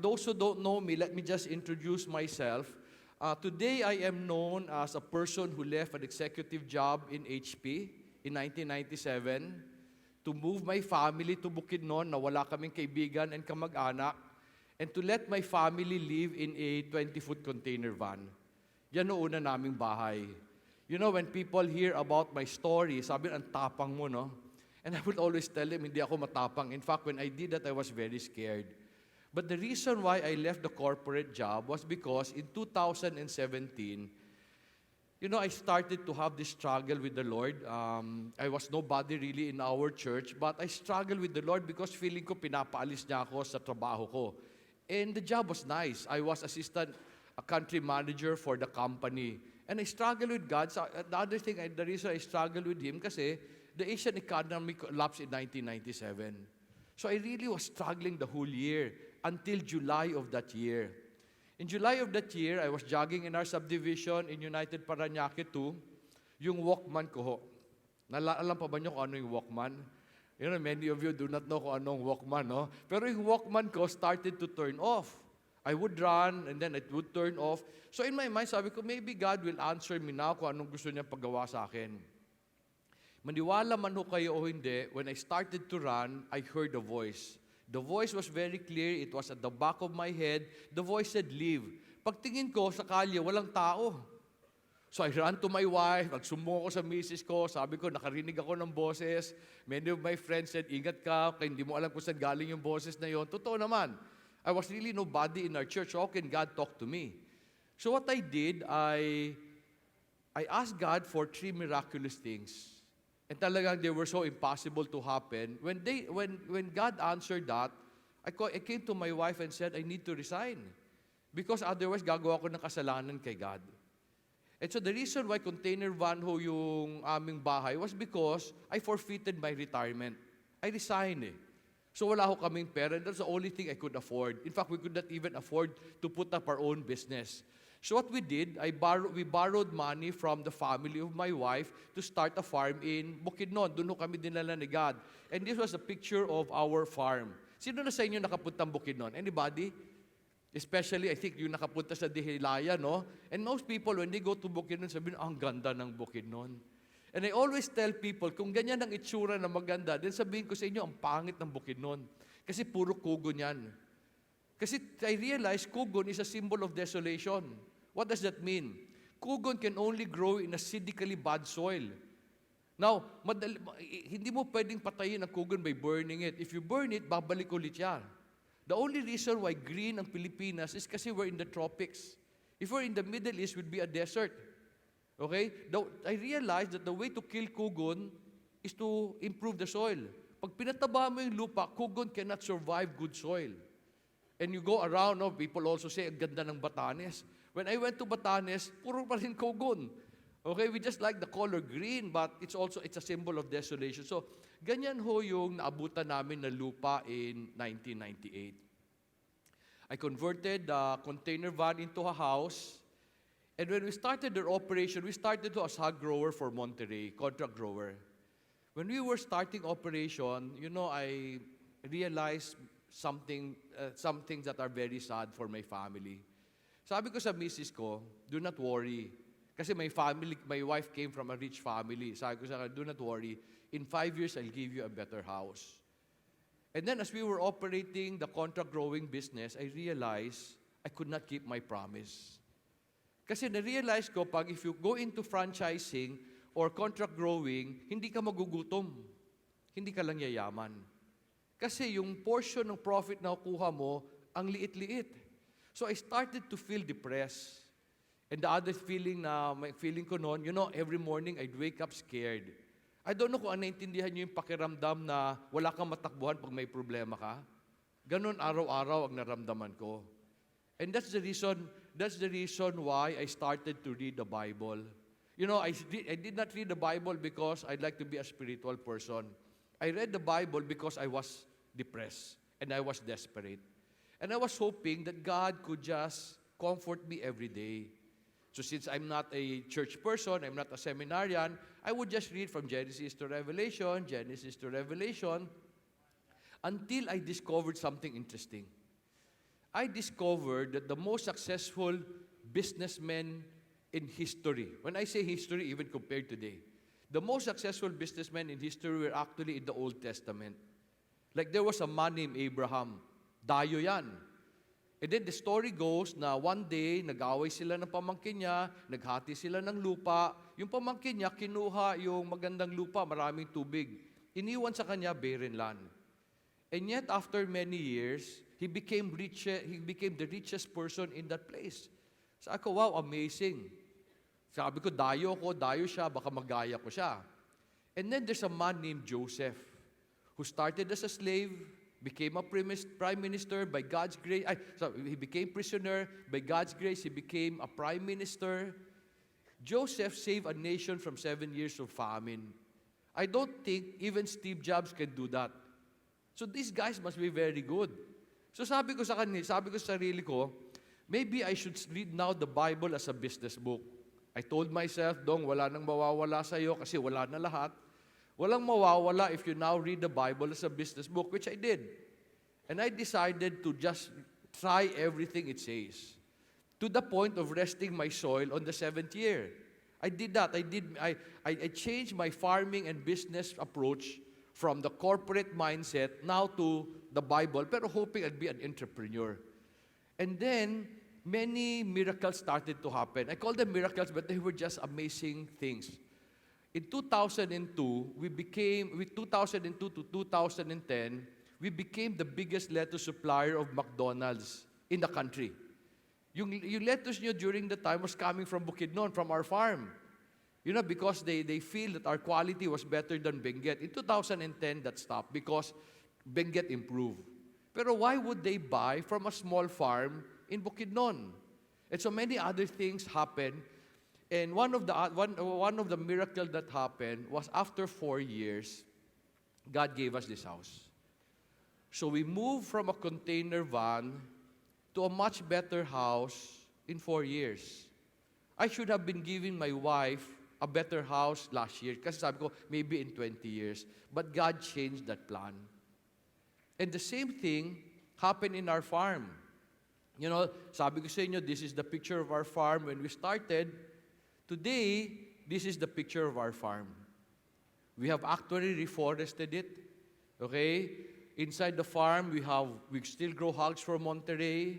those who don't know me, let me just introduce myself. Today, I am known as a person who left an executive job in HP in 1997 to move my family to Bukidnon na wala kaming kaibigan and kamag-anak, and to let my family live in a 20-foot container van. Yan ang una naming bahay. You know, when people hear about my story, sabi, ang tapang mo, no? And I would always tell them, hindi ako matapang. In fact, when I did that, I was very scared. But the reason why I left the corporate job was because in 2017, you know, I started to have this struggle with the Lord. I was nobody really in our church, but I struggled with the Lord because feeling ko pinapaalis niya ako sa trabaho ko. And the job was nice. I was assistant country manager for the company. And I struggled with God. So, the other thing, the reason I struggled with Him kasi the Asian economy collapsed in 1997. So I really was struggling the whole year until July of that year. In July of that year, I was jogging in our subdivision in United Parañaque 2, yung Walkman ko ho. Alam pa ba niyo kung ano yung Walkman? You know, many of you do not know kung anong Walkman, no? Pero yung Walkman ko started to turn off. I would run and then it would turn off. So in my mind, sabi ko, maybe God will answer me now kung anong gusto niya paggawa sa akin. Maniwala man ho kayo o hindi, when I started to run, I heard a voice. The voice was very clear. It was at the back of my head. The voice said, leave. Pagtingin ko sa kalye, walang tao. So I ran to my wife, nagsumbong ako sa misis ko, sabi ko, nakarinig ako ng boses. Many of my friends said, ingat ka, kaya hindi mo alam kung saan galing yung boses na yon. Totoo naman. I was really nobody in our church. How can God talk to me? So what I did, I asked God for 3 miraculous things. And talagang they were so impossible to happen. When God answered that, I came to my wife and said, I need to resign. Because otherwise, gagawa ko ng kasalanan kay God. And so the reason why container van ho yung aming bahay was because I forfeited my retirement. I resigned eh. So wala ho kaming pera. That's the only thing I could afford. In fact, we could not even afford to put up our own business. So what we did, we borrowed money from the family of my wife to start a farm in Bukidnon. Doon kami dinala ni God. And this was a picture of our farm. Sino na sa inyo nakapuntang Bukidnon? Anybody? Especially, I think, yung nakapunta sa Dihilaya, no? And most people, when they go to Bukidnon, sabihin, ang ganda ng Bukidnon. And I always tell people, kung ganyan ang itsura na maganda, then sabihin ko sa inyo, ang pangit ng Bukidnon. Kasi puro kugo niyan. Kasi I realized kugon is a symbol of desolation. What does that mean? Kugon can only grow in acidically bad soil. Now, hindi mo pwedeng patayin ang kugon by burning it. If you burn it, babalik ulit yan. The only reason why green ang Pilipinas is kasi we're in the tropics. If we're in the Middle East, we'd be a desert. Okay? I realized that the way to kill kugon is to improve the soil. Pag pinataba mo yung lupa, kugon cannot survive good soil. And you go around, no, people also say, ang ganda ng Batanes. When I went to Batanes, puro pa rin kugon. Okay, we just like the color green, but it's a symbol of desolation. So, ganyan ho yung naabutan namin na lupa in 1998. I converted the container van into a house. And when we started our operation, we started as hog grower for Monterrey, contract grower. When we were starting operation, you know, I realized some things that are very sad for my family. Sabi ko sa misis ko, do not worry. Kasi my wife came from a rich family. Sabi ko sa kanya, do not worry. In 5 years, I'll give you a better house. And then as we were operating the contract growing business, I realized I could not keep my promise. Kasi na-realize ko, if you go into franchising or contract growing, hindi ka magugutom. Hindi ka lang yayaman. Kasi yung portion ng profit na kukuha mo, ang liit-liit. So I started to feel depressed. And the other feeling ko noon, you know, every morning I'd wake up scared. I don't know kung naintindihan niyo yung pakiramdam na wala kang matakbuhan pag may problema ka. Ganon araw-araw ang naramdaman ko. And that's the reason why I started to read the Bible. You know, I did not read the Bible because I'd like to be a spiritual person. I read the Bible because I was depressed and I was desperate. And I was hoping that God could just comfort me every day. So since I'm not a church person, I'm not a seminarian, I would just read from Genesis to Revelation, until I discovered something interesting. I discovered that the most successful businessmen in history, when I say history, even compared today, the most successful businessmen in history were actually in the Old Testament. Like there was a man named Abraham. Dayo yan. And then the story goes na one day, nag-away sila ng pamangkin niya, naghati sila ng lupa. Yung pamangkin niya, kinuha yung magandang lupa, maraming tubig. Iniwan sa kanya, barren land. And yet, after many years, he became the richest person in that place. Sabi ko, wow, amazing. Sabi ko, dayo siya, baka magaya ko siya. And then there's a man named Joseph who started as a slave, became a prime minister by God's grace. He became prisoner. By God's grace, he became a prime minister. Joseph saved a nation from 7 years of famine. I don't think even Steve Jobs can do that. So these guys must be very good. So sabi ko sa sarili ko, maybe I should read now the Bible as a business book. I told myself, Dong, wala nang mawawala sa iyo kasi wala na lahat. Walang mawawala if you now read the Bible as a business book, which I did. And I decided to just try everything it says, to the point of resting my soil on the 7th year. I did that. I changed my farming and business approach from the corporate mindset now to the Bible, pero hoping I'd be an entrepreneur. And then, many miracles started to happen. I call them miracles, but they were just amazing things. In 2002 to 2010, we became the biggest lettuce supplier of McDonald's in the country. Yung lettuce nyo during the time was coming from Bukidnon, from our farm. You know, because they feel that our quality was better than Benguet. In 2010, that stopped because Benguet improved. Pero why would they buy from a small farm in Bukidnon? And so many other things happened. And one of the miracles that happened was after 4 years, God gave us this house. So we moved from a container van to a much better house in 4 years. I should have been giving my wife a better house last year kasi sabi ko, maybe in 20 years. But God changed that plan. And the same thing happened in our farm. You know, sabi ko sa inyo, this is the picture of our farm when we started. Today, this is the picture of our farm. We have actually reforested it. Okay? Inside the farm, we still grow hogs from Monterey.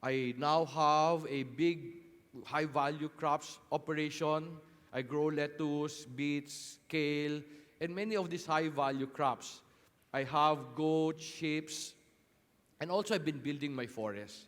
I now have a big high-value crops operation. I grow lettuce, beets, kale, and many of these high-value crops. I have goats, sheep, and also I've been building my forest.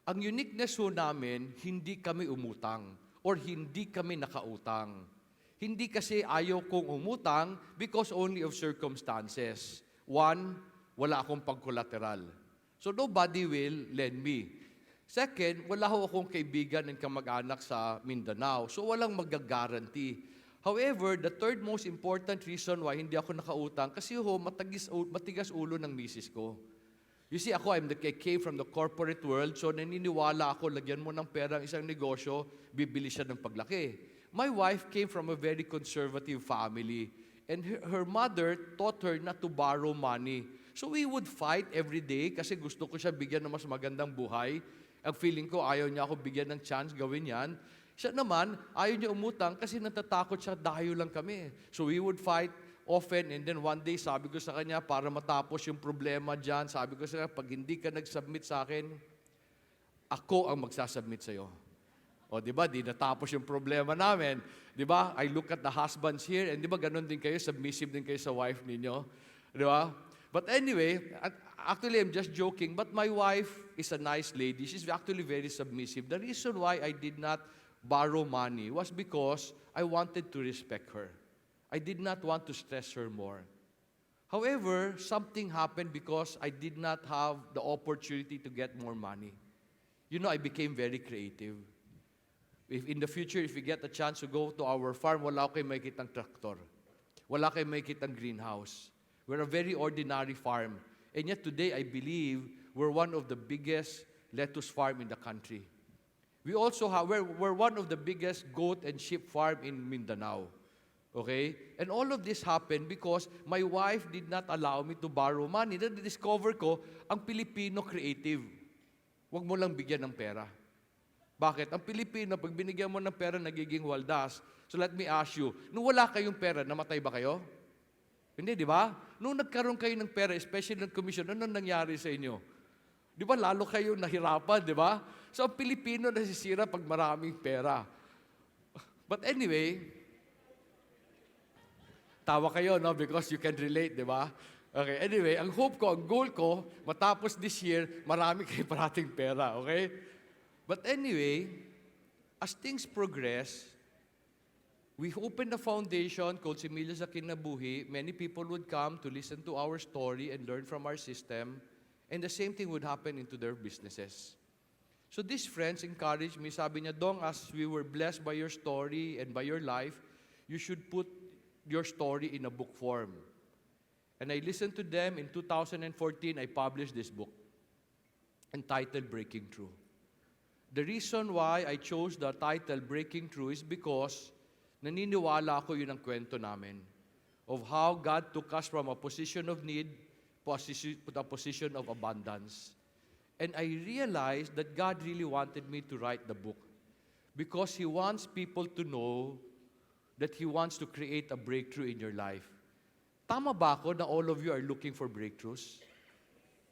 Ang uniqueness ho namin, hindi kami umutang or hindi kami nakautang. Hindi kasi ayaw kong umutang because only of circumstances. One, wala akong pag-collateral. So nobody will lend me. Second, wala ho akong kaibigan and kamag-anak sa Mindanao. So walang mag-guarantee. However, the third most important reason why hindi ako nakautang, kasi ho, matigas ulo ng misis ko. You see, I came from the corporate world, so naniniwala ako, lagyan mo ng pera ang isang negosyo, bibili siya ng paglaki. My wife came from a very conservative family, and her mother taught her not to borrow money. So we would fight every day kasi gusto ko siya bigyan ng mas magandang buhay. Ang feeling ko, ayaw niya ako bigyan ng chance gawin yan. Siya naman, ayaw niya umutang kasi natatakot siya, dayo lang kami. So we would fight often, and then one day, sabi ko sa kanya, para matapos yung problema dyan, sabi ko sa kanya, pag hindi ka nag-submit sa akin, ako ang magsasubmit sa'yo. O, di ba, di natapos yung problema namin. Di ba, I look at the husbands here, and di ba, ganun din kayo, submissive din kayo sa wife ninyo. Di ba? But anyway, actually, I'm just joking, but my wife is a nice lady. She's actually very submissive. The reason why I did not borrow money was because I wanted to respect her. I did not want to stress her more. However, something happened because I did not have the opportunity to get more money. You know, I became very creative. If in the future, if we get a chance to go to our farm, wala kayo makikitang tractor. Wala kayo makikitang greenhouse. We're a very ordinary farm. And yet today, I believe we're one of the biggest lettuce farm in the country. We also have, we're one of the biggest goat and sheep farm in Mindanao. Okay? And all of this happened because my wife did not allow me to borrow money. Then discover ko, ang Pilipino creative. huwag mo lang bigyan ng pera. Bakit? Ang Pilipino, pag binigyan mo ng pera, nagiging waldas. So let me ask you, nung wala kayong pera, namatay ba kayo? Hindi, di ba? Nung nagkaroon kayo ng pera, especially ng commission, ano nangyari sa inyo? Di ba lalo kayo nahirapan, di ba? So ang Pilipino nasisira pag maraming pera. But anyway, tawa kayo, no? Because you can relate, di ba? Okay, anyway, ang hope ko, ang goal ko, matapos this year, marami kayo parating pera, okay? But anyway, as things progress, we opened a foundation called Semillas sa Kinabuhi. Many people would come to listen to our story and learn from our system. And the same thing would happen into their businesses. So these friends encouraged me, sabi niya, Dong, as we were blessed by your story and by your life, you should put your story in a book form. And I listened to them. In 2014, I published this book entitled Breaking Through. The reason why I chose the title Breaking Through is because naniniwala ako yun ang kwento namin of how God took us from a position of need to a position of abundance. And I realized that God really wanted me to write the book because He wants people to know that He wants to create a breakthrough in your life. Tama ba ako na all of you are looking for breakthroughs?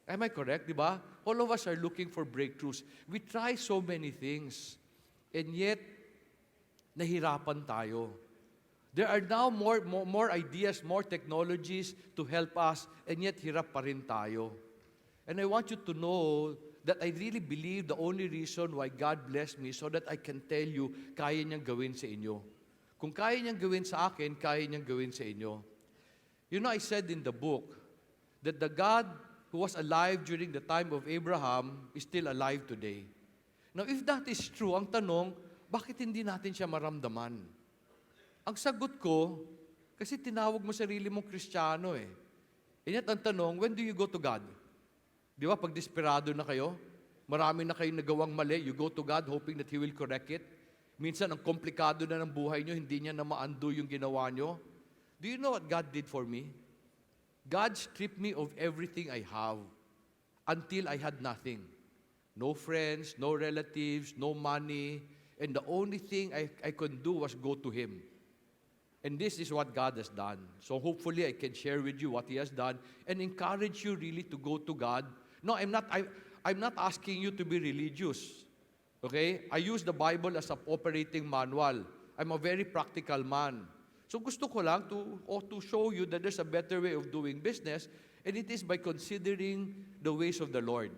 Am I correct, di ba? All of us are looking for breakthroughs. We try so many things, and yet, nahirapan tayo. There are now more ideas, more technologies to help us, and yet hirap pa rin tayo. And I want you to know that I really believe the only reason why God blessed me so that I can tell you, kaya niyang gawin sa inyo. Kung kaya niyang gawin sa akin, kaya niyang gawin sa inyo. You know, I said in the book that the God who was alive during the time of Abraham is still alive today. Now, if that is true, ang tanong, bakit hindi natin siya maramdaman? Ang sagot ko, kasi tinawag mo sarili mong Kristiyano eh. And yet, ang tanong, when do you go to God? Di ba, pag desperado na kayo, marami na kayong nagawang mali, you go to God hoping that He will correct it. Minsan, ang komplikado na ng buhay nyo, hindi niya na ma-undo yung ginawa nyo. Do you know what God did for me? God stripped me of everything I have until I had nothing. No friends, no relatives, no money, and the only thing I could do was go to Him. And this is what God has done. So hopefully I can share with you what He has done and encourage you really to go to God. No, I'm not asking you to be religious. Okay? I use the Bible as an operating manual. I'm a very practical man. So gusto ko lang to show you that there's a better way of doing business, and it is by considering the ways of the Lord.